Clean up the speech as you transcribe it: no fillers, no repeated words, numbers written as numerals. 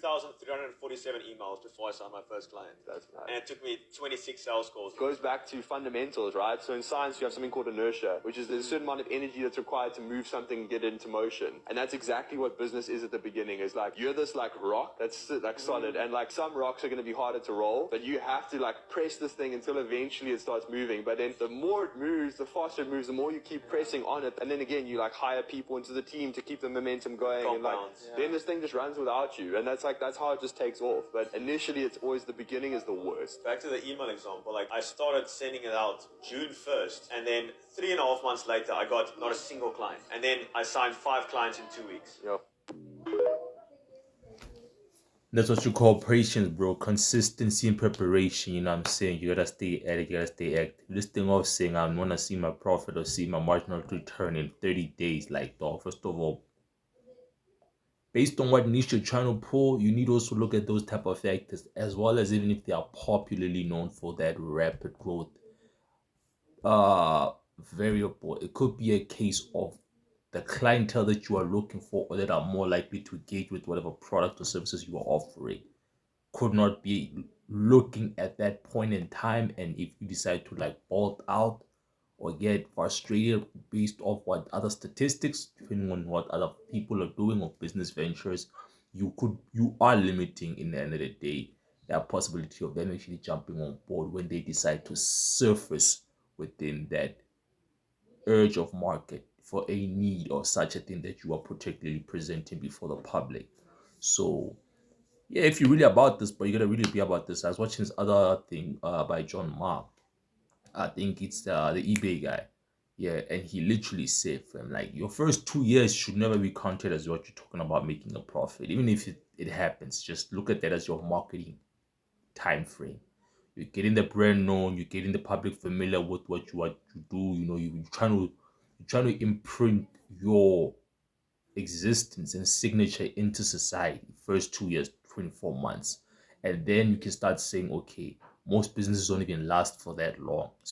2,347 emails before I signed my first client. That's nice. And it took me 26 sales calls. It goes back to fundamentals, right? So in science, you have something called inertia, which is there's a certain amount of energy that's required to move something and get it into motion. And that's exactly what business is at the beginning. It's like, you're this like rock that's like solid, and like some rocks are going to be harder to roll, but you have to like press this thing until eventually it starts moving. But then the more it moves, the faster it moves, the more you keep pressing on it. And then again, you like hire people into the team to keep the momentum going. And like, then this thing just runs without you. And that's how it just takes off. But initially, it's always the beginning is the worst. Back to the email example, like I started sending it out June 1st, and then 3.5 months later, I got not a single client. And then I signed 5 clients in 2 weeks. Yep. That's what you call patience, bro. Consistency and preparation. You know what I'm saying? You gotta stay at it. You gotta stay active. This thing of saying I wanna see my profit or see my marginal return in 30 days, like, dog. First of all, based on what niche you're trying to pull, you need to also look at those type of factors, as well as even if they are popularly known for that rapid growth variable. It could be a case of the clientele that you are looking for, or that are more likely to engage with whatever product or services you are offering, could not be looking at that point in time. And if you decide to like bolt out or get frustrated based off what other statistics, depending on what other people are doing or business ventures, you are limiting, in the end of the day, that possibility of them actually jumping on board when they decide to surface within that urge of market for a need or such a thing that you are particularly presenting before the public. So yeah, if you're really about this, but you gotta really be about this. I was watching this other thing by John Ma. I think it's the eBay guy. Yeah, and he literally said, from like, your first 2 years should never be counted as what you're talking about making a profit. Even if it happens, just look at that as your marketing time frame. You're getting the brand known, you're getting the public familiar with what you do. You know, you're trying to imprint your existence and signature into society. First 2 years, 24 months. And then you can start saying, okay, most businesses don't even last for that long.